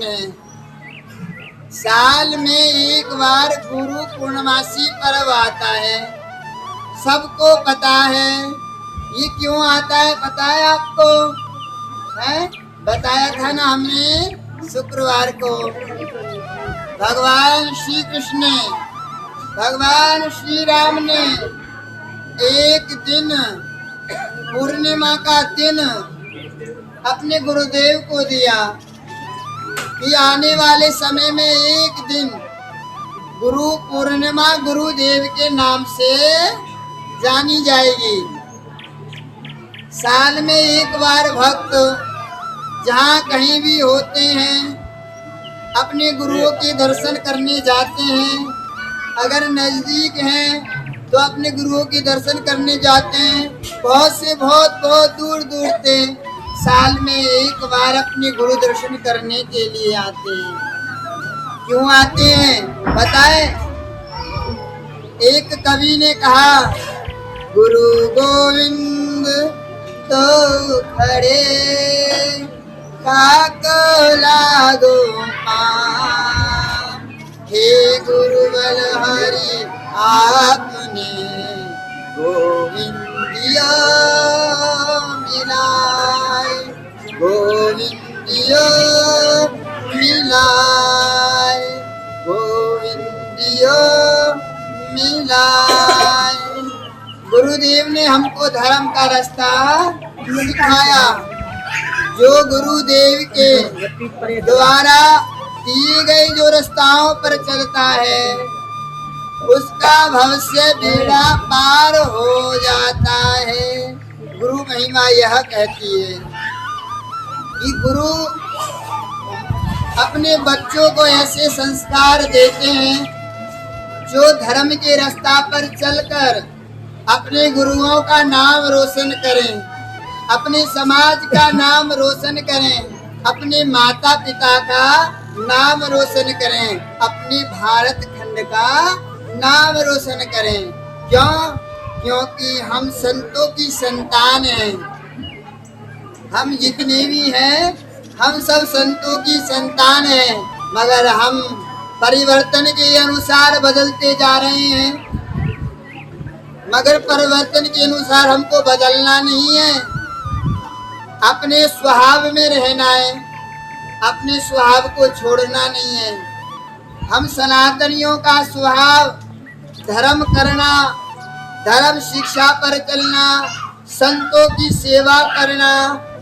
है। साल में एक बार गुरु पूर्णमासी पर्व आता है, सबको पता है। ये क्यों आता है पता है आपको? है बताया था ना हमने शुक्रवार को। भगवान श्री कृष्ण ने, भगवान श्री राम ने एक दिन पूर्णिमा का दिन अपने गुरुदेव को दिया कि आने वाले समय में एक दिन गुरु पूर्णिमा गुरुदेव के नाम से जानी जाएगी। साल में एक बार भक्त जहाँ कहीं भी होते हैं अपने गुरुओं के दर्शन करने जाते हैं। अगर नजदीक हैं तो अपने गुरुओं के दर्शन करने जाते हैं। बहुत दूर दूर से साल में एक बार अपने गुरु दर्शन करने के लिए आते हैं। क्यों आते हैं बताए? एक कवि ने कहा, गुरु गोविंद तो खड़े काको लागो पाँव, हे गुरु बलहरि आपने गोविंदिया मिलाए, गोविंदिया मिलाए, गोविंदिया मिलाए। गुरुदेव ने हमको धर्म का रास्ता सिखाया। जो गुरुदेव के द्वारा दिए गए जो रास्ताओं पर चलता है उसका भविष्य बेड़ा पार हो जाता है। गुरु महिमा यह कहती है कि गुरु अपने बच्चों को ऐसे संस्कार देते हैं जो धर्म के रास्ता पर चलकर अपने गुरुओं का नाम रोशन करें, अपने समाज का नाम रोशन करें, अपने माता पिता का नाम रोशन करें, अपने भारत खंड का नाम रोशन करें। क्यों? क्योंकि हम संतों की संतान हैं। हम जितने भी हैं हम सब संतों की संतान हैं, मगर हम परिवर्तन के अनुसार बदलते जा रहे हैं। मगर परिवर्तन के अनुसार हमको बदलना नहीं है, अपने स्वभाव में रहना है, अपने स्वभाव को छोड़ना नहीं है। हम सनातनियों का स्वभाव धर्म करना, धर्म शिक्षा पर चलना, संतों की सेवा करना,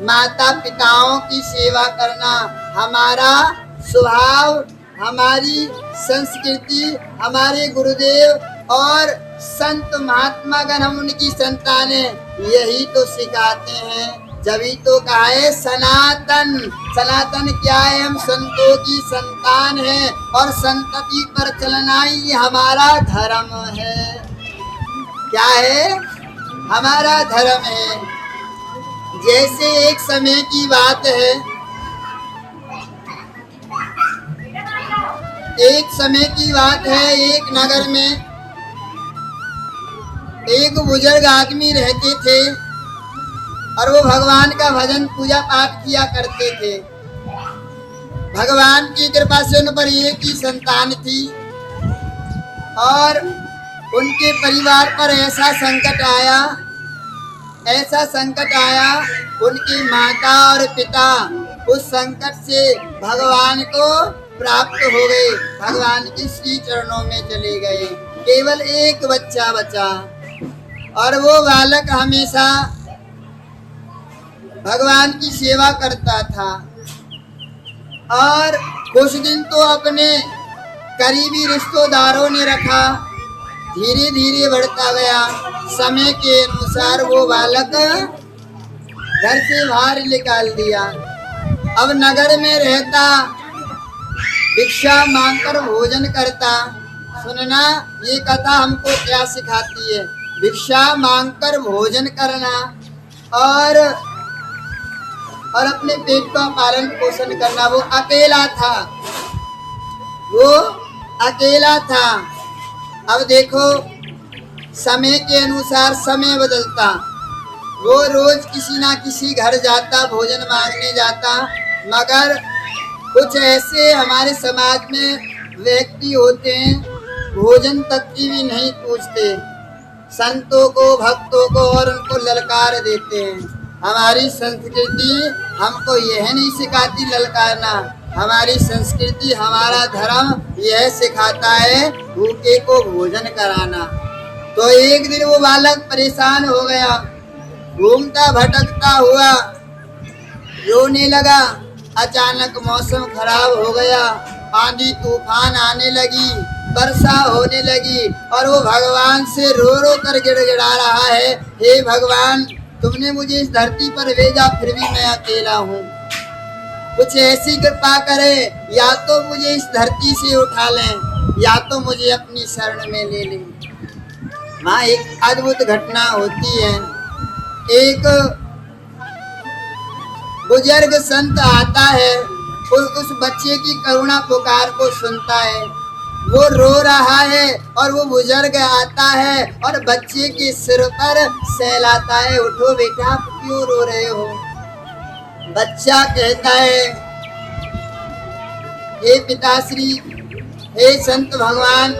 माता पिताओं की सेवा करना हमारा स्वभाव, हमारी संस्कृति, हमारे गुरुदेव और संत महात्मा गण हम उनकी संतानें यही तो सिखाते हैं। जभी तो कहा है सनातन। सनातन क्या है? हम संतों की संतान हैं और संतति पर चलना ही हमारा धर्म है। क्या है? हमारा धर्म है। जैसे एक समय की बात है, एक समय की बात है, एक नगर में एक बुजुर्ग आदमी रहते थे और वो भगवान का भजन पूजा पाठ किया करते थे। भगवान की कृपा से उन पर एक ही संतान थी और उनके परिवार पर ऐसा संकट आया, ऐसा संकट आया, उनकी माता और पिता उस संकट से भगवान को प्राप्त हो गए, भगवान के श्री चरणों में चले गए। केवल एक बच्चा बचा और वो बालक हमेशा भगवान की सेवा करता था और कुछ दिन तो अपने करीबी रिश्तेदारों ने रखा। धीरे धीरे बढ़ता गया। समय के अनुसार वो बालक घर से बाहर निकाल दिया। अब नगर में रहता, भिक्षा मांगकर भोजन करता। सुनना, ये कथा हमको क्या सिखाती है? भिक्षा मांगकर भोजन करना और अपने पेट का पालन पोषण करना। वो अकेला था, वो अकेला था। अब देखो, समय के अनुसार समय बदलता। वो रोज किसी ना किसी घर जाता, भोजन मांगने जाता, मगर कुछ ऐसे हमारे समाज में व्यक्ति होते हैं, भोजन तक की भी नहीं पूछते, संतों को, भक्तों को और उनको ललकार देते हैं। हमारी संस्कृति हमको यह नहीं सिखाती ललकारना। हमारी संस्कृति, हमारा धर्म यह सिखाता है भूखे को भोजन कराना। तो एक दिन वो बालक परेशान हो गया, घूमता भटकता हुआ रोने लगा। अचानक मौसम खराब हो गया, आंधी तूफान आने लगी, वर्षा होने लगी और वो भगवान से रो रो कर गिड़गिड़ा रहा है, हे भगवान, तुमने मुझे इस धरती पर भेजा, फिर भी मैं अकेला हूँ। कुछ ऐसी कृपा करे, या तो मुझे इस धरती से उठा लें, या तो मुझे अपनी शरण में ले लें। वहाँ एक अद्भुत घटना होती है। एक बुजुर्ग संत आता है, उस बच्चे की करुणा पुकार को सुनता है। वो रो रहा है और वो बुजुर्ग आता है और बच्चे के सिर पर सहलाता है, उठो बेटा, आप क्यों रो रहे हो? बच्चा कहता है, हे पिताश्री, हे संत भगवान,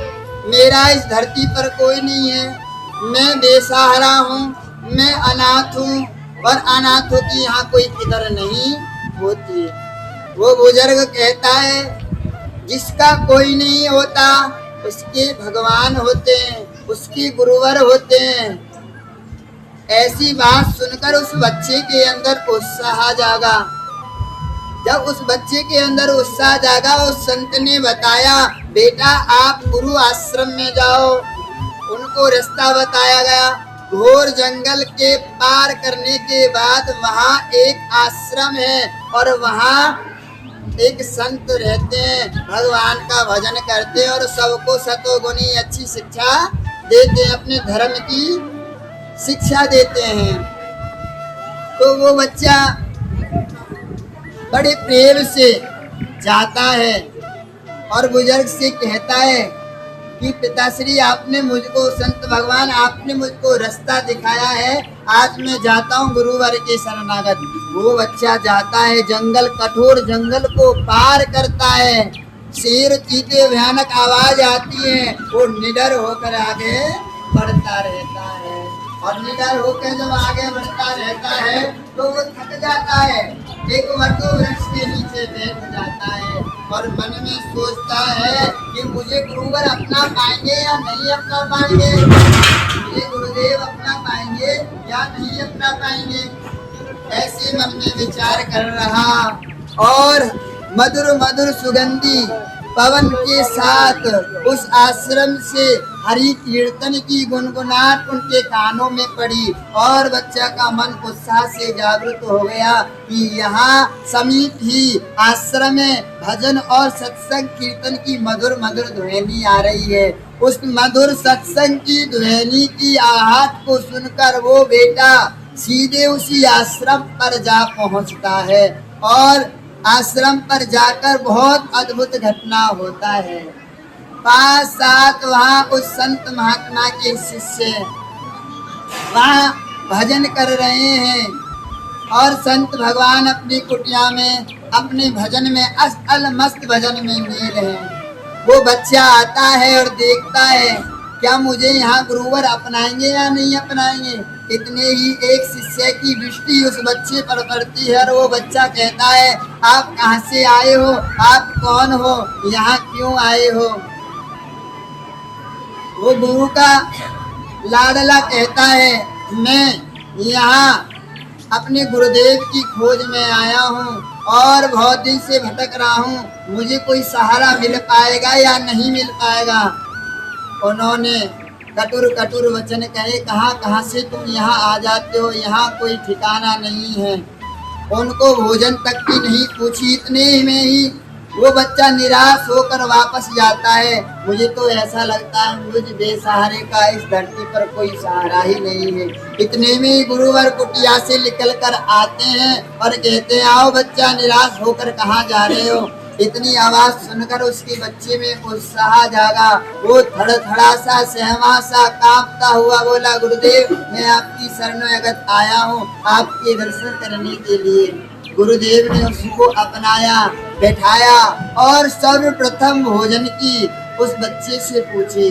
मेरा इस धरती पर कोई नहीं है, मैं बेसहारा हूँ, मैं अनाथ हूँ और अनाथों की यहाँ कोई फिक्र नहीं होती। वो बुजुर्ग कहता है, जिसका कोई नहीं होता उसके भगवान होते हैं, उसके गुरुवर होते हैं। ऐसी बात सुनकर उस बच्चे के अंदर उत्साह जागा। जब उस बच्चे के अंदर उत्साह जागा, उस संत ने बताया, बेटा आप गुरु आश्रम में जाओ। उनको रास्ता बताया गया। घोर जंगल के पार करने के बाद वहाँ एक आश्रम है और वहाँ एक संत रहते हैं, भगवान का भजन करते हैं और सबको सतोगुणी अच्छी शिक्षा देते हैं, अपने धर्म की शिक्षा देते हैं। तो वो बच्चा बड़े प्रेम से जाता है और बुजुर्ग से कहता है कि पिताश्री, आपने मुझको, संत भगवान, आपने मुझको रास्ता दिखाया है, आज मैं जाता हूँ गुरुवर के शरणागत। वो बच्चा जाता है, जंगल, कठोर जंगल को पार करता है। शेर, चीते, भयानक आवाज आती है, वो निडर होकर आगे बढ़ता रहता है और निडर होकर जब आगे बढ़ता रहता है तो वो थक जाता है, एक वटो वृक्ष के नीचे बैठ जाता है और मन में सोचता है कि मुझे गुरुवर अपना पाएंगे या नहीं अपना पाएंगे, मुझे गुरुदेव अपना पाएंगे या नहीं अपना पाएंगे। ऐसे मन में विचार कर रहा और मधुर मधुर सुगंधी पवन के साथ उस आश्रम से हरि कीर्तन की गुनगुनाहट उनके कानों में पड़ी और बच्चा का मन उत्साह से जागृत हो गया कि यहाँ समीप ही आश्रम में भजन और सत्संग कीर्तन की मधुर मधुर ध्वनि आ रही है। उस मधुर सत्संग की ध्वनि की आहट को सुनकर वो बेटा सीधे उसी आश्रम पर जा पहुँचता है और आश्रम पर जाकर बहुत अद्भुत घटना होता है। 5-7 वहाँ उस संत महात्मा के शिष्य वहाँ भजन कर रहे हैं और संत भगवान अपनी कुटिया में अपने भजन में असल मस्त भजन में मील हैं। वो बच्चा आता है और देखता है, क्या मुझे यहाँ गुरुवर अपनाएंगे या नहीं अपनाएंगे। इतने ही एक शिष्य की दृष्टि उस बच्चे पर पड़ती है और वो बच्चा कहता है, आप कहाँ से आए हो, आप कौन हो, यहाँ क्यों आए हो। वो गुरु का लाडला कहता है, मैं यहाँ अपने गुरुदेव की खोज में आया हूँ और बहुत दिन से भटक रहा हूँ, मुझे कोई सहारा मिल पाएगा या नहीं मिल पाएगा। उन्होंने कटुर कटुर वचन कहे, कहाँ से तुम यहाँ आ जाते हो, यहाँ कोई ठिकाना नहीं है। उनको भोजन तक की नहीं पूछी, इतने में ही वो बच्चा निराश होकर वापस जाता है। मुझे तो ऐसा लगता है मुझ बेसहारे का इस धरती पर कोई सहारा ही नहीं है। इतने में ही गुरुवर कुटिया से निकल कर आते हैं और कहते हैं, आओ बच्चा, निराश होकर कहाँ जा रहे हो। इतनी आवाज सुनकर उसके बच्चे में उत्साह जागा। वो थड़ा सा सहमा सा कांपता हुआ बोला, गुरुदेव, मैं आपकी शरणागत आया हूँ आपके दर्शन करने के लिए। गुरुदेव ने उसको अपनाया बैठाया और सर्वप्रथम भोजन की उस बच्चे से पूछी।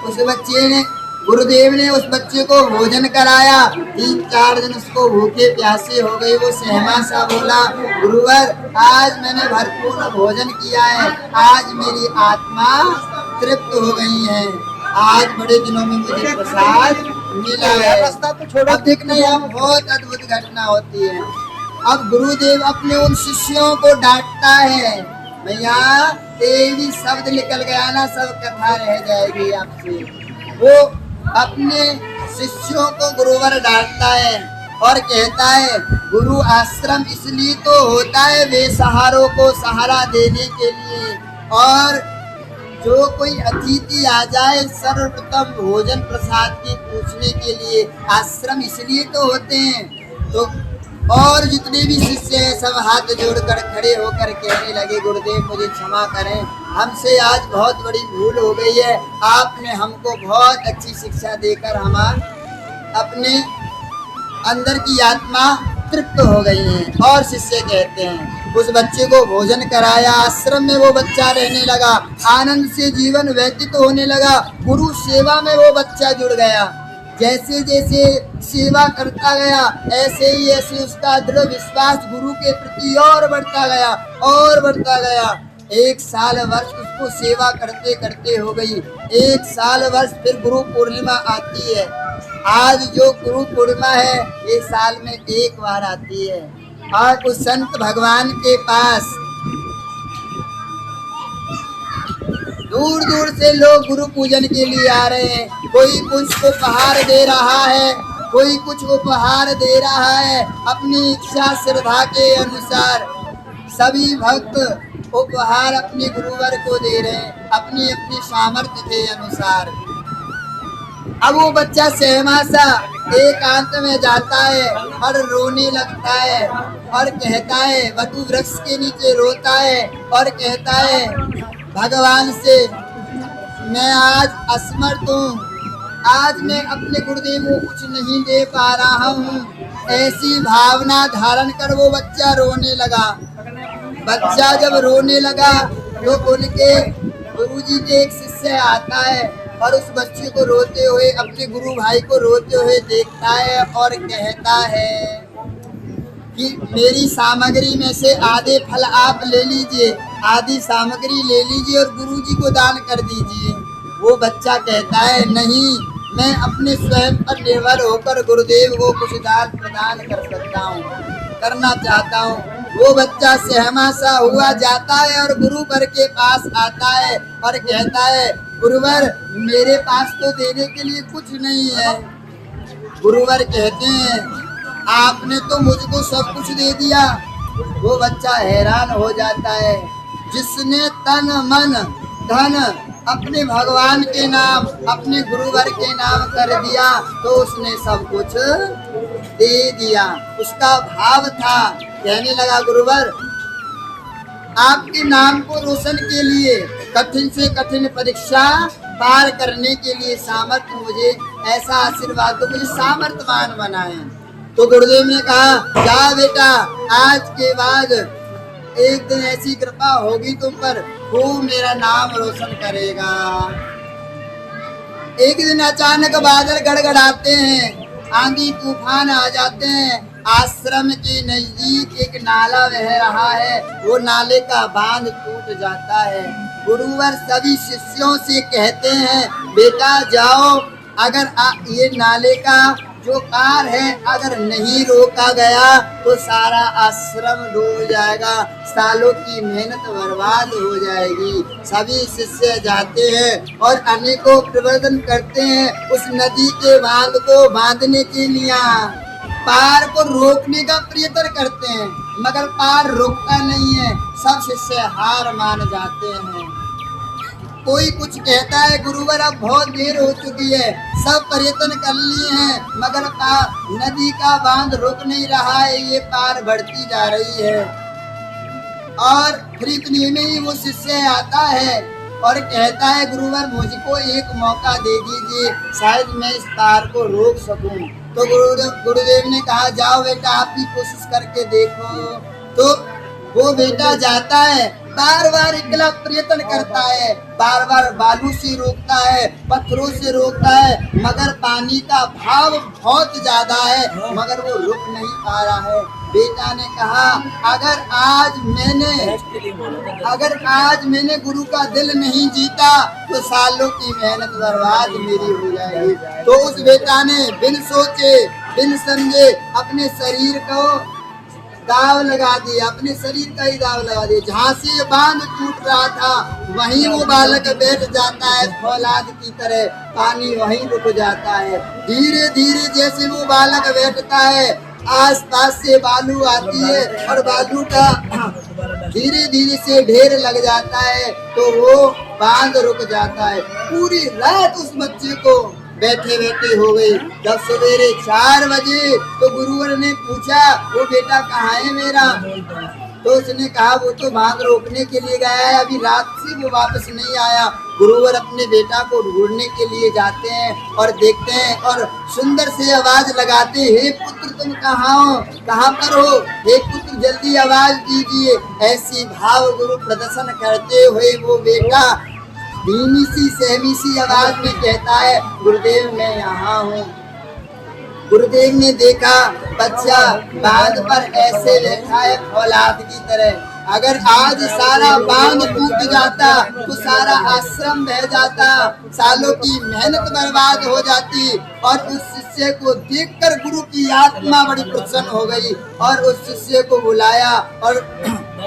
उस बच्चे ने, गुरुदेव ने उस बच्चे को भोजन कराया। 3-4 दिन उसको भूखे प्यासे हो गई। वो सहमा सा बोला, गुरुवर आज मैंने भरपूर भोजन किया है, आज मेरी आत्मा तृप्त हो गई है, आज बड़े दिनों में मुझे प्रसाद मिला है। अब देखना यहाँ बहुत अद्भुत घटना होती है। अब गुरुदेव अपने उन शिष्यों को डांटता है। भैया एक भी शब्द निकल गया ना, सब कथा रह जाएगी आपसे। वो अपने शिष्यों को गुरुवर डांटता है और कहता है, गुरु आश्रम इसलिए तो होता है बेसहारों को सहारा देने के लिए, और जो कोई अतिथि आ जाए सर्वप्रथम भोजन प्रसाद की पूछने के लिए आश्रम इसलिए तो होते हैं। तो और जितने भी शिष्य हैं सब हाथ जोड़कर खड़े होकर कहने लगे, गुरुदेव मुझे क्षमा करें, हमसे आज बहुत बड़ी भूल हो गई है, आपने हमको बहुत अच्छी शिक्षा देकर हम अपने अंदर की आत्मा तृप्त हो गई है। और शिष्य कहते हैं, उस बच्चे को भोजन कराया, आश्रम में वो बच्चा रहने लगा, आनंद से जीवन व्यतीत होने लगा। गुरु सेवा में वो बच्चा जुड़ गया। जैसे जैसे सेवा करता गया ऐसे ही ऐसे उसका दृढ़ विश्वास गुरु के प्रति और बढ़ता गया और बढ़ता गया। 1 साल वर्ष उसको सेवा करते करते हो गई। 1 साल वर्ष फिर गुरु पूर्णिमा आती है। आज जो गुरु पूर्णिमा है ये साल में 1 बार आती है। और उस संत भगवान के पास दूर दूर से लोग गुरु पूजन के लिए आ रहे हैं। कोई कुछ उपहार दे रहा है, कोई कुछ उपहार दे रहा है अपनी इच्छा श्रद्धा के अनुसार। सभी भक्त उपहार अपने गुरुवर को दे रहे हैं अपनी अपनी सामर्थ्य के अनुसार। अब वो बच्चा सहमा सा एकांत में जाता है और रोने लगता है और कहता है, वटु वृक्ष के नीचे रोता है और कहता है भगवान से, मैं आज असमर्थ हूँ, आज मैं अपने गुरुदेव को कुछ नहीं दे पा रहा हूँ। ऐसी भावना धारण कर वो बच्चा रोने लगा। बच्चा जब रोने लगा तो उनके गुरुजी के एक शिष्य आता है और उस बच्चे को रोते हुए, अपने गुरु भाई को रोते हुए देखता है और कहता है कि मेरी सामग्री में से आधे फल आप ले लीजिए, आधी सामग्री ले लीजिए और गुरुजी को दान कर दीजिए। वो बच्चा कहता है, नहीं, मैं अपने स्वयं पर निर्भर होकर गुरुदेव को कुछ दान प्रदान कर सकता हूँ, करना चाहता हूँ। वो बच्चा सहमा सा हुआ जाता है और गुरुवर के पास आता है और कहता है, गुरुवर मेरे पास तो देने के लिए कुछ नहीं है। गुरुवर कहते हैं, आपने तो मुझको सब कुछ दे दिया। वो बच्चा हैरान हो जाता है, जिसने तन मन धन अपने भगवान के नाम, अपने गुरुवर के नाम कर दिया तो उसने सब कुछ दे दिया। उसका भाव था, कहने लगा, गुरुवर आपके नाम को रोशन के लिए, कठिन से कठिन परीक्षा पार करने के लिए सामर्थ्य मुझे, ऐसा आशीर्वाद दो, मुझे सामर्थ्यवान बनाए। तो गुरुदेव ने कहा, जा बेटा, आज के बाद एक दिन ऐसी कृपा होगी तुम पर, खूब मेरा नाम रोशन करेगा। एक दिन अचानक बादल गड़गड़ाते हैं, आंधी तूफान आ जाते हैं। आश्रम के नजदीक एक नाला बह रहा है, वो नाले का बांध टूट जाता है। गुरुवर सभी शिष्यों से कहते हैं, बेटा जाओ, अगर ये नाले का जो पार है अगर नहीं रोका गया तो सारा आश्रम डूब जाएगा, सालों की मेहनत बर्बाद हो जाएगी। सभी शिष्य जाते हैं और अनेकों प्रवर्तन करते हैं उस नदी के बांध को बांधने के लिए, पार को रोकने का प्रयत्न करते हैं, मगर पार रुकता नहीं है। सब शिष्य हार मान जाते हैं। कोई कुछ कहता है, गुरुवर अब बहुत देर हो चुकी है, सब प्रयत्न कर लिए हैं मगर नदी का बांध रुक नहीं रहा है, ये पार बढ़ती जा रही है। और फिर इतने में ही वो शिष्य आता है और कहता है, गुरुवर मुझको एक मौका दे दीजिए, शायद मैं इस पार को रोक सकूं। तो गुरुदेव ने कहा, जाओ बेटा, आप भी कोशिश करके देखो। तो वो बेटा जाता है, बार बार इकला प्रयत्न करता है, बार बार बालू से रोकता है, पत्थरों से रोकता है, मगर पानी का भाव बहुत ज्यादा है, मगर वो रुक नहीं पा रहा है। बेटा ने कहा अगर आज मैंने गुरु का दिल नहीं जीता तो सालों की मेहनत बर्बाद मेरी हो जाएगी। तो उस बेटा ने बिन सोचे बिन समझे अपने शरीर को दाव लगा दिया, अपने शरीर का ही दाव लगा दिया। जहाँ से ये बांध टूट रहा था वहीं वो बालक बैठ जाता है, फौलाद की तरह पानी वहीं रुक जाता है। धीरे धीरे जैसे वो बालक बैठता है, आस पास से बालू आती है और बालू का धीरे धीरे से ढेर लग जाता है, तो वो बांध रुक जाता है। पूरी रात उस बच्चे को बैठे बैठे हो गई। जब सवेरे 4 बजे तो गुरुवर ने पूछा, वो बेटा कहाँ है मेरा? तो उसने कहा वो तो बांध रोकने के लिए गया है, अभी रात से वो वापस नहीं आया। गुरुवर अपने बेटा को ढूंढने के लिए जाते हैं और देखते हैं और सुंदर से आवाज लगाते, हे पुत्र तुम कहाँ हो, कहाँ पर हो, हे पुत्र जल्दी आवाज दीजिए। ऐसी भाव गुरु प्रदर्शन करते हुए वो बेटा धीमी सी सहमी सी आवाज में कहता है, गुरुदेव मैं यहाँ हूँ। गुरुदेव ने देखा बच्चा बांध पर ऐसे बैठा है फौलाद की तरह। अगर आज सारा बांध टूट जाता तो सारा आश्रम बह जाता, सालों की मेहनत बर्बाद हो जाती। और उस शिष्य को देखकर गुरु की आत्मा बड़ी प्रसन्न हो गई और उस शिष्य को बुलाया और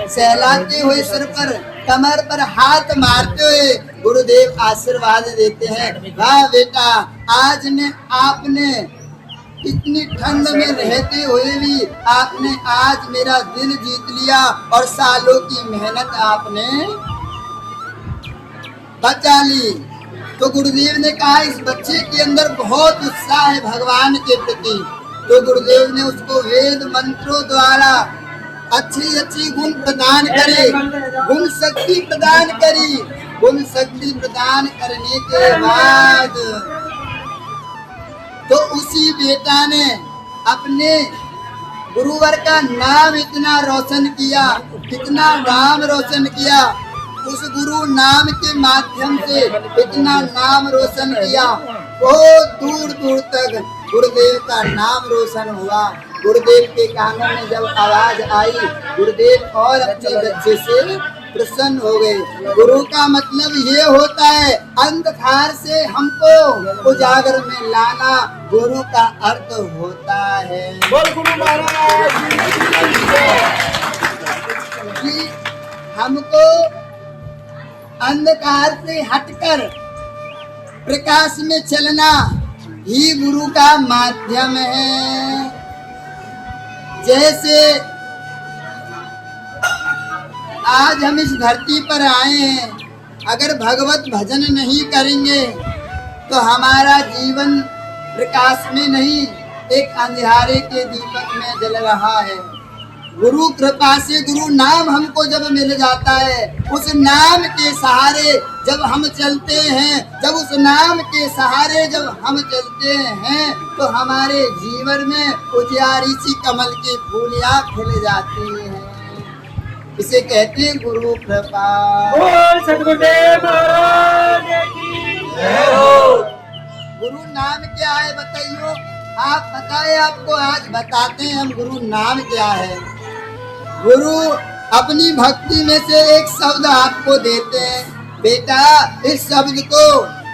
सहलाते हुए सिर पर कमर पर हाथ मारते हुए गुरुदेव आशीर्वाद देते हैं, वाह बेटा आपने इतनी ठंड में रहते हुए भी आपने आज मेरा दिल जीत लिया और सालों की मेहनत आपने बचा ली। तो गुरुदेव ने कहा इस बच्चे के अंदर बहुत उत्साह है भगवान के प्रति। तो गुरुदेव ने उसको वेद मंत्रों द्वारा अच्छी गुण प्रदान करे, गुण शक्ति प्रदान करी। गुण शक्ति प्रदान करने के बाद तो उसी बेटा ने अपने गुरुवर का नाम इतना रोशन किया, इतना नाम रोशन किया, उस गुरु नाम के माध्यम से इतना नाम रोशन किया, बहुत दूर दूर तक गुरुदेव का नाम रोशन हुआ। गुरुदेव के कानों में जब आवाज आई, गुरुदेव और अपने बच्चे से प्रसन्न हो गए। गुरु का मतलब ये होता है अंधकार से हमको उजागर में लाना, गुरु का अर्थ होता है कि हमको अंधकार से हटकर प्रकाश में चलना ही गुरु का माध्यम है। जैसे आज हम इस धरती पर आए हैं, अगर भगवत भजन नहीं करेंगे तो हमारा जीवन प्रकाश में नहीं, एक अंधेरे के दीपक में जल रहा है। गुरु कृपा से गुरु नाम हमको जब मिल जाता है, उस नाम के सहारे जब हम चलते हैं, जब उस नाम के सहारे जब हम चलते हैं तो हमारे जीवन में उजियारी सी कमल की फूलियां खिल जाती हैं। इसे कहते हैं गुरु कृपा। सतगुरुदेव महाराज की जय हो। गुरु नाम क्या है बताइयो? आप बताए, आपको आज बताते हैं हम गुरु नाम क्या है। गुरु अपनी भक्ति में से एक शब्द आपको देते हैं, बेटा इस शब्द को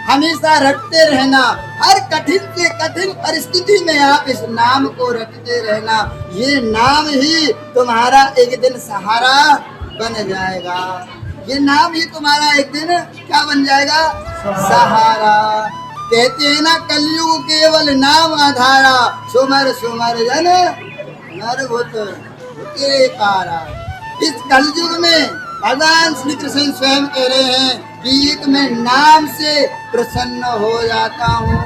हमेशा रटते रहना, हर कठिन से कठिन परिस्थिति में आप इस नाम को रटते रहना। ये नाम ही तुम्हारा एक दिन सहारा बन जाएगा, ये नाम ही तुम्हारा एक दिन क्या बन जाएगा? सहारा। कहते हैं ना कलयुग केवल नाम आधारा, सुमर सुमर जन नर तेरे पारा। इस कलयुग में भगवान श्री कृष्ण स्वयं कह रहे हैं कि एक मैं नाम से प्रसन्न हो जाता हूँ,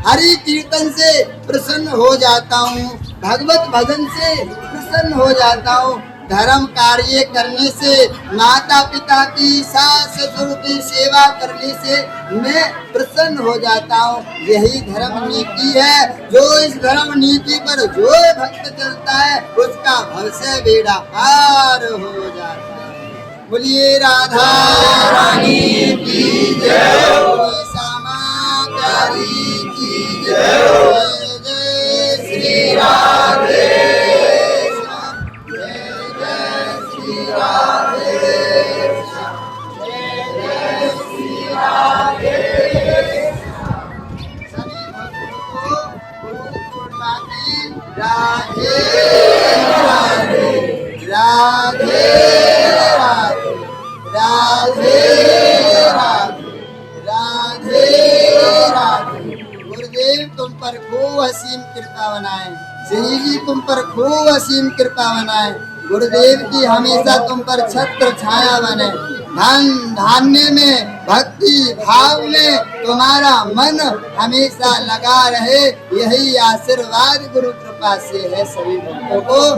हरि कीर्तन से प्रसन्न हो जाता हूँ, भगवत भजन से प्रसन्न हो जाता हूँ। धर्म कार्य करने से, माता पिता की, सास ससुर की सेवा करने से मैं प्रसन्न हो जाता हूँ। यही धर्म नीति है। जो इस धर्म नीति पर जो भक्त चलता है उसका भव से बेड़ा पार हो जाता है। बोलिए राधा रानी की जय, बोलिए श्यामा कारी की जय, जय श्री राधे श्याम, जय जय श्री राधे श्याम, जय जय श्री राधे श्याम। सभी भक्तों को गुरु पूर्णिमा की राधे राधे राधे राधे राधे राधे राधे राधे। गुरुदेव तुम पर खूब असीम कृपा बनाए, श्री जी तुम पर खूब असीम कृपा बनाए। गुरुदेव की हमेशा तुम पर छत्र छाया बने। धन धान्य में, भक्ति भाव में तुम्हारा मन हमेशा लगा रहे, यही आशीर्वाद गुरु कृपा से है सभी भक्तों को।